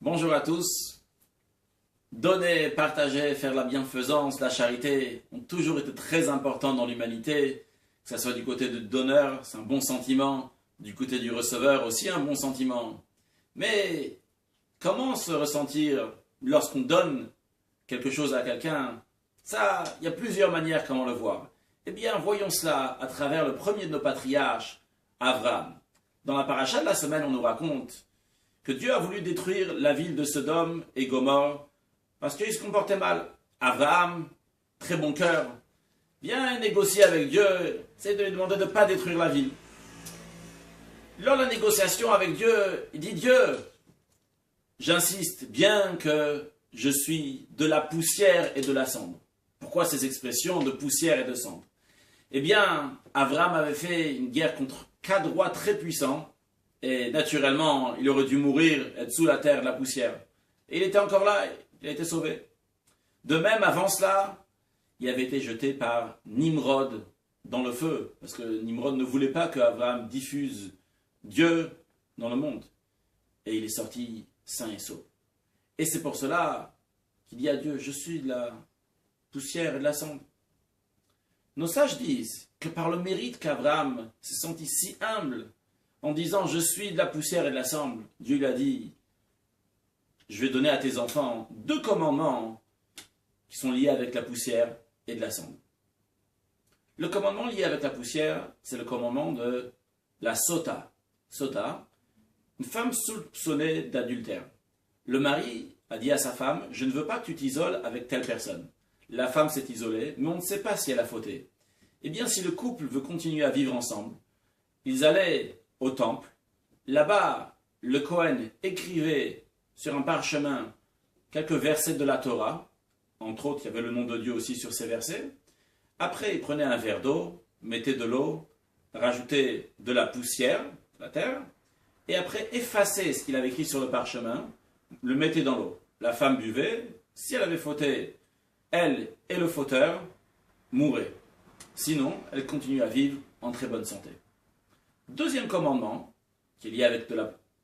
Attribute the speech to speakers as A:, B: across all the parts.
A: Bonjour à tous. Donner, partager, faire la bienfaisance, la charité ont toujours été très importants dans l'humanité. Que ce soit du côté du donneur, c'est un bon sentiment. Du côté du receveur, aussi un bon sentiment. Mais comment se ressentir lorsqu'on donne quelque chose à quelqu'un? Ça, il y a plusieurs manières comment le voir. Eh bien, voyons cela à travers le premier de nos patriarches, Abraham. Dans la paracha de la semaine, on nous raconte que Dieu a voulu détruire la ville de Sodome et Gomorrhe parce qu'ils se comportaient mal. Abraham, très bon cœur, vient négocier avec Dieu, c'est de lui demander de ne pas détruire la ville. Lors de la négociation avec Dieu, il dit: Dieu, j'insiste bien que je suis de la poussière et de la cendre. Pourquoi ces expressions de poussière et de cendre? Eh bien, Abraham avait fait une guerre contre 4 rois très puissants, et naturellement, il aurait dû mourir, être sous la terre, la poussière. Et il était encore là, il a été sauvé. De même, avant cela, il avait été jeté par Nimrod dans le feu, parce que Nimrod ne voulait pas qu'Abraham diffuse Dieu dans le monde. Et il est sorti sain et sauf. Et c'est pour cela qu'il dit à Dieu: je suis de la poussière et de la cendre. Nos sages disent que par le mérite qu'Abraham s'est senti si humble, en disant: je suis de la poussière et de la cendre, Dieu lui a dit: je vais donner à tes enfants 2 commandements qui sont liés avec la poussière et de la cendre. Le commandement lié avec la poussière, c'est le commandement de la sota. Sota, une femme soupçonnée d'adultère. Le mari a dit à sa femme: je ne veux pas que tu t'isoles avec telle personne. La femme s'est isolée, mais on ne sait pas si elle a fauté. Eh bien, si le couple veut continuer à vivre ensemble, ils allaient au temple. Là-bas, le Cohen écrivait sur un parchemin quelques versets de la Torah. Entre autres, il y avait le nom de Dieu aussi sur ces versets. Après, il prenait un verre d'eau, mettait de l'eau, rajoutait de la poussière, de la terre, et après effaçait ce qu'il avait écrit sur le parchemin, le mettait dans l'eau. La femme buvait. Si elle avait fauté, elle et le fauteur mouraient. Sinon, elle continue à vivre en très bonne santé. Deuxième commandement, qui est lié avec de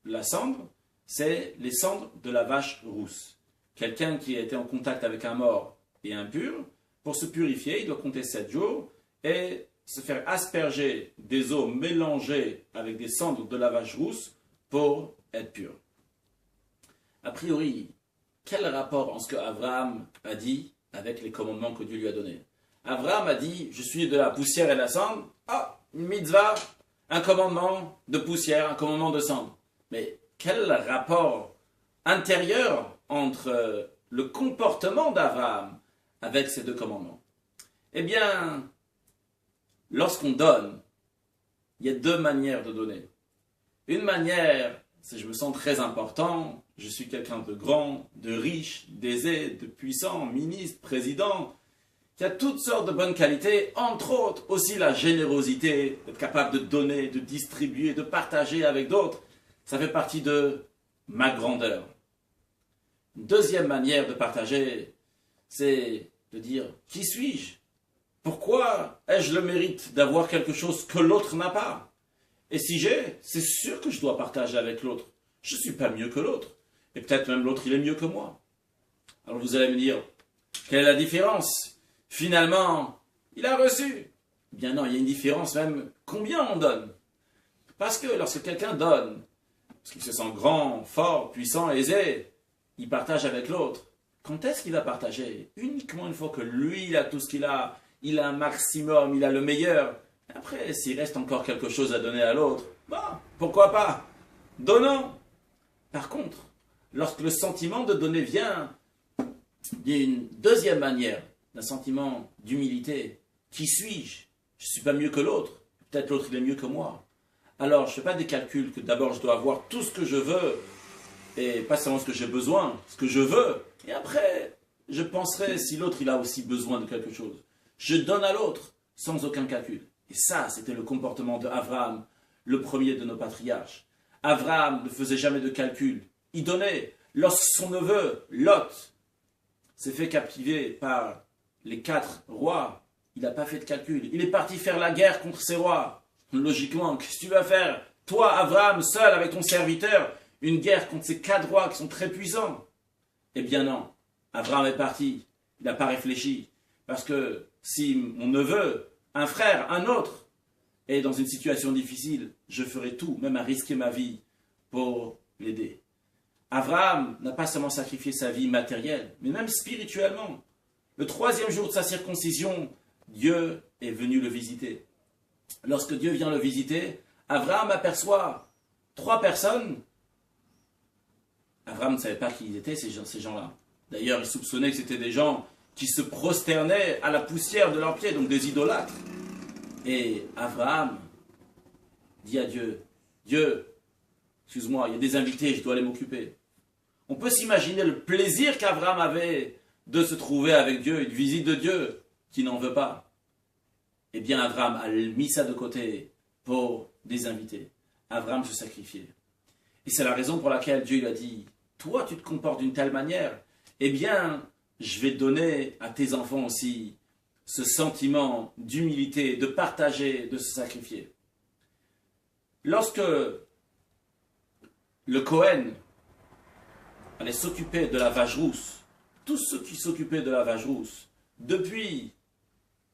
A: la cendre, c'est les cendres de la vache rousse. Quelqu'un qui a été en contact avec un mort et impur, pour se purifier, il doit compter 7 jours et se faire asperger des eaux mélangées avec des cendres de la vache rousse pour être pur. A priori, quel rapport en ce que Abraham a dit avec les commandements que Dieu lui a donnés? Abraham a dit: je suis de la poussière et de la cendre. Ah, une mitzvah, un commandement de poussière, un commandement de cendre. Mais quel rapport intérieur entre le comportement d'Abraham avec ces 2 commandements? Eh bien, lorsqu'on donne, il y a 2 manières de donner. Une manière, c'est: je me sens très important, je suis quelqu'un de grand, de riche, d'aisé, de puissant, ministre, président, qui a toutes sortes de bonnes qualités, entre autres aussi la générosité, être capable de donner, de distribuer, de partager avec d'autres. Ça fait partie de ma grandeur. Une deuxième manière de partager, c'est de dire: qui suis-je? Pourquoi ai-je le mérite d'avoir quelque chose que l'autre n'a pas? Et si j'ai, c'est sûr que je dois partager avec l'autre. Je ne suis pas mieux que l'autre. Et peut-être même l'autre, il est mieux que moi. Alors vous allez me dire: quelle est la différence? Finalement, il a reçu. Eh bien non, il y a une différence même combien on donne. Parce que lorsque quelqu'un donne, parce qu'il se sent grand, fort, puissant, aisé, il partage avec l'autre. Quand est-ce qu'il va partager? Uniquement une fois que lui, il a tout ce qu'il a un maximum, il a le meilleur. Après, s'il reste encore quelque chose à donner à l'autre, bon, pourquoi pas? Donnons. Par contre, lorsque le sentiment de donner vient d'une deuxième manière, d'un sentiment d'humilité: qui suis-je? Je ne suis pas mieux que l'autre. Peut-être l'autre, il est mieux que moi. Alors, je ne fais pas des calculs que d'abord je dois avoir tout ce que je veux, et pas seulement ce que j'ai besoin, ce que je veux. Et après, je penserai si l'autre, il a aussi besoin de quelque chose. Je donne à l'autre sans aucun calcul. Et ça, c'était le comportement d'Abraham, le premier de nos patriarches. Abraham ne faisait jamais de calcul. Il donnait. Lorsque son neveu, Lot, s'est fait captiver par les 4 rois, il n'a pas fait de calcul. Il est parti faire la guerre contre ces rois. Logiquement, qu'est-ce que tu vas faire? Toi, Abraham, seul avec ton serviteur, une guerre contre ces quatre rois qui sont très puissants. Eh bien non, Abraham est parti, il n'a pas réfléchi. Parce que si mon neveu, un frère, un autre, est dans une situation difficile, je ferai tout, même à risquer ma vie, pour l'aider. Abraham n'a pas seulement sacrifié sa vie matérielle, mais même spirituellement. Le 3e jour de sa circoncision, Dieu est venu le visiter. Lorsque Dieu vient le visiter, Abraham aperçoit 3 personnes. Abraham ne savait pas qui ils étaient, ces gens-là. D'ailleurs, il soupçonnait que c'était des gens qui se prosternaient à la poussière de leurs pieds, donc des idolâtres. Et Abraham dit à Dieu, Dieu, excuse-moi, il y a des invités, je dois aller m'occuper. On peut s'imaginer le plaisir qu'Abraham avait de se trouver avec Dieu, une visite de Dieu qui n'en veut pas. Eh bien, Abraham a mis ça de côté pour des invités. Abraham se sacrifiait. Et c'est la raison pour laquelle Dieu lui a dit, toi, tu te comportes d'une telle manière, eh bien, je vais donner à tes enfants aussi ce sentiment d'humilité, de partager, de se sacrifier. Lorsque le Cohen allait s'occuper de la vache rousse, tous ceux qui s'occupaient de la vache rousse, depuis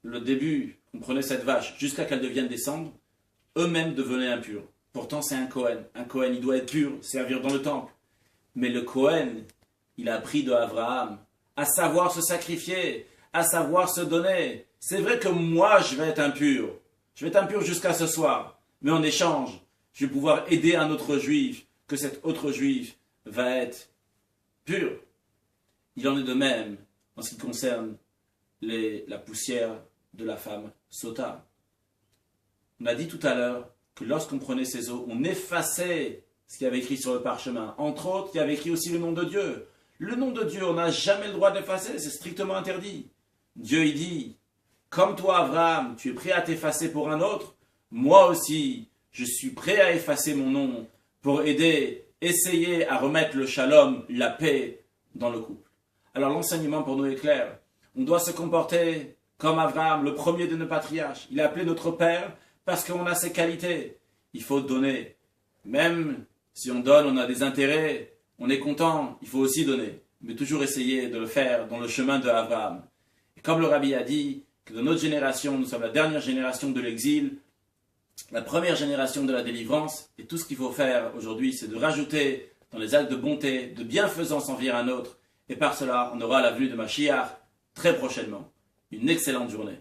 A: le début, on prenait cette vache jusqu'à qu'elle devienne des cendres, eux-mêmes devenaient impurs. Pourtant, c'est un Cohen. Un Cohen, il doit être pur, servir dans le temple. Mais le Cohen, il a appris de Abraham à savoir se sacrifier, à savoir se donner. C'est vrai que moi, je vais être impur. Je vais être impur jusqu'à ce soir. Mais en échange, je vais pouvoir aider un autre juif, que cet autre juif va être pur. Il en est de même en ce qui concerne la poussière de la femme sota. On a dit tout à l'heure que lorsqu'on prenait ces eaux, on effaçait ce qu'il y avait écrit sur le parchemin. Entre autres, il y avait écrit aussi le nom de Dieu. Le nom de Dieu, on n'a jamais le droit d'effacer, c'est strictement interdit. Dieu, il dit, comme toi, Abraham, tu es prêt à t'effacer pour un autre, moi aussi, je suis prêt à effacer mon nom pour aider, essayer à remettre le shalom, la paix, dans le couple. Alors l'enseignement pour nous est clair. On doit se comporter comme Abraham, le premier de nos patriarches. Il est appelé notre père parce qu'on a ses qualités. Il faut donner. Même si on donne, on a des intérêts, on est content, il faut aussi donner. Mais toujours essayer de le faire dans le chemin de Abraham. Et comme le Rabbi a dit, que dans notre génération, nous sommes la dernière génération de l'exil, la première génération de la délivrance, et tout ce qu'il faut faire aujourd'hui, c'est de rajouter dans les actes de bonté, de bienfaisance envers un autre, et par cela, on aura la venue de Mashiach très prochainement. Une excellente journée.